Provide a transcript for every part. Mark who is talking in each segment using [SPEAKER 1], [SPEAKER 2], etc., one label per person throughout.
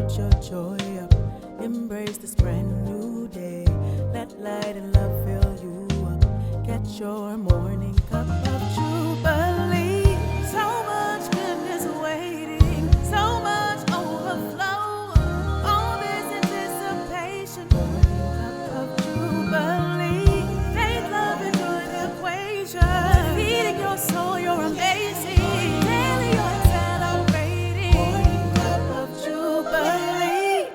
[SPEAKER 1] get your joy up. Embrace this brand new day. Let light and love fill you up. Get your morning cup of Jubilee. So much goodness waiting, so much overflow. All this anticipation. Morning cup of Jubilee. Faith, love, and joy, the equation. Feeding your soul, you're amazing. Daily you're celebrating. Morning cup of Jubilee.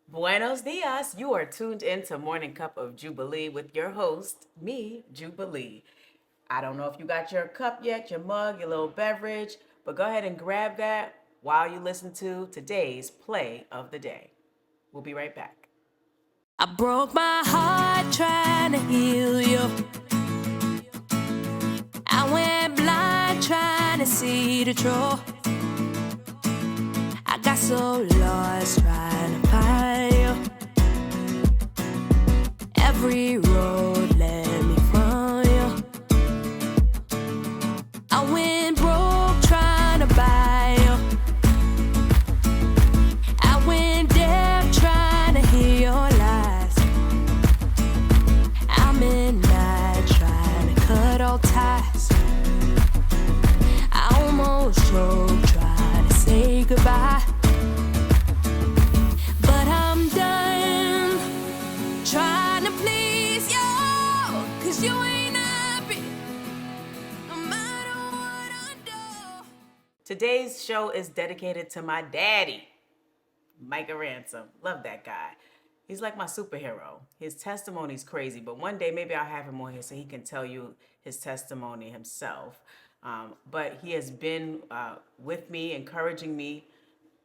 [SPEAKER 2] Buenos dias. You are tuned into Morning Cup of Jubilee with your host, me, Jubilee. I don't know if you got your cup yet, your mug, your little beverage, but go ahead and grab that while you listen to today's play of the day. We'll be right back.
[SPEAKER 1] I broke my heart trying to heal you. I went blind trying to see the truth. I got so lost trying to find you. Every road led me from you. I went broke trying to buy you. I went deaf trying to hear your lies. I'm in night trying to cut all ties. I almost choked trying to say goodbye. But I'm done trying to please you, 'cause you ain't happy no matter what I do.
[SPEAKER 2] Today's show is dedicated to my daddy, Micah Ransom. Love that guy. He's like my superhero. His testimony's crazy, but one day maybe I'll have him on here so he can tell you his testimony himself. But he has been with me, encouraging me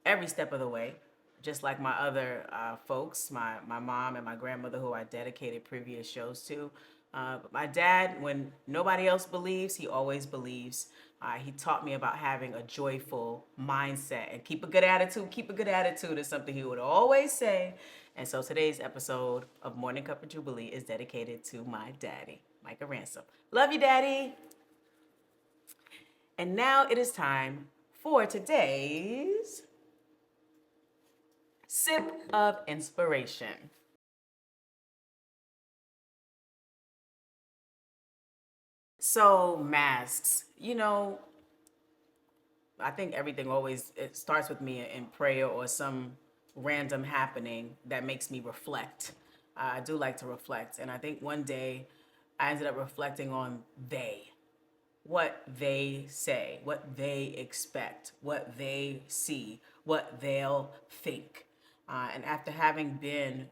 [SPEAKER 2] every step of the way, just like my other folks, my mom and my grandmother, who I dedicated previous shows to. But my dad, when nobody else believes, he always believes. He taught me about having a joyful mindset and keep a good attitude. Keep a good attitude is something he would always say. And so today's episode of Morning Cup of Jubilee is dedicated to my daddy, Micah Ransom. Love you, Daddy. And now it is time for today's Sip of Inspiration. So masks, I think everything always, it starts with me in prayer or some random happening that makes me reflect. I do like to reflect. And I think one day I ended up reflecting on what they say, what they expect, what they see, what they'll think. And after having been,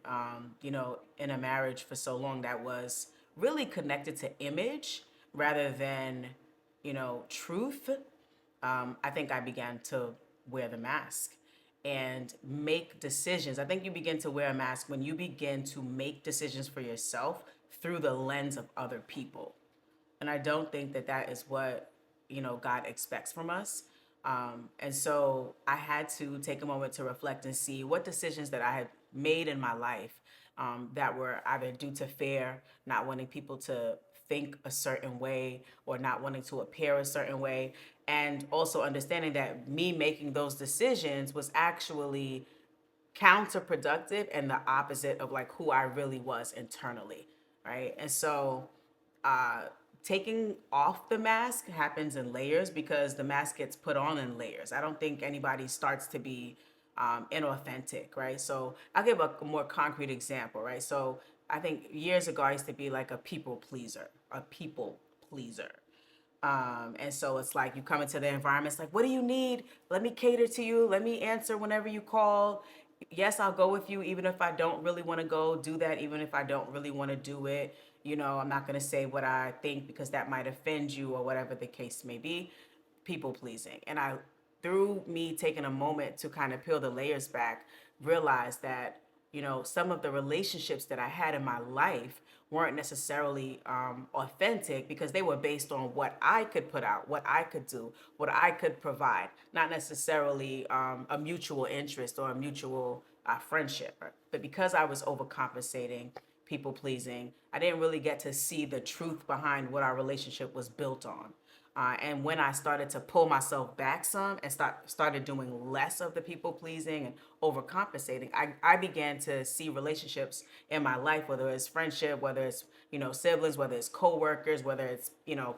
[SPEAKER 2] in a marriage for so long that was really connected to image rather than, truth, I think I began to wear the mask and make decisions. I think you begin to wear a mask when you begin to make decisions for yourself through the lens of other people. And I don't think that that is what, God expects from us. And so I had to take a moment to reflect and see what decisions that I had made in my life that were either due to fear, not wanting people to think a certain way or not wanting to appear a certain way. And also understanding that me making those decisions was actually counterproductive and the opposite of like who I really was internally, right? And so taking off the mask happens in layers because the mask gets put on in layers. I don't think anybody starts to be inauthentic, right? So I'll give a more concrete example, right? So I think years ago I used to be like a people pleaser. And so it's like you come into the environment, it's like, what do you need? Let me cater to you. Let me answer whenever you call. Yes, I'll go with you even if I don't really want to go. Do that even if I don't really want to do it. I'm not going to say what I think because that might offend you or whatever the case may be. People pleasing. And through me taking a moment to kind of peel the layers back, realized that, some of the relationships that I had in my life weren't necessarily authentic because they were based on what I could put out, what I could do, what I could provide, not necessarily a mutual interest or a mutual friendship. But because I was overcompensating, people pleasing, I didn't really get to see the truth behind what our relationship was built on. And when I started to pull myself back some and started doing less of the people pleasing and overcompensating, I began to see relationships in my life, whether it's friendship, whether it's, siblings, whether it's coworkers, whether it's,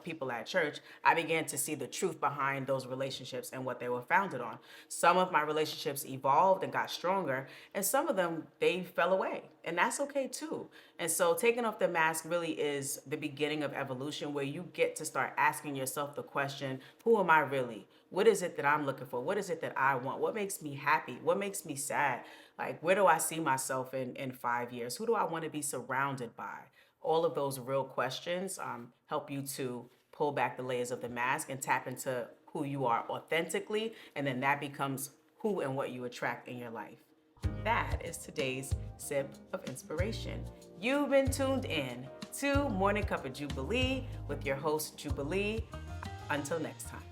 [SPEAKER 2] people at church. I began to see the truth behind those relationships and what they were founded on. Some of my relationships evolved and got stronger, and some of them, they fell away. And that's okay too. And so taking off the mask really is the beginning of evolution, where you get to start asking yourself the question, who am I really? What is it that I'm looking for? What is it that I want? What makes me happy? What makes me sad? Like, where do I see myself in 5 years? Who do I want to be surrounded by? All of those real questions help you to pull back the layers of the mask and tap into who you are authentically. And then that becomes who and what you attract in your life. That is today's sip of inspiration. You've been tuned in to Morning Cup of Jubilee with your host, Jubilee. Until next time.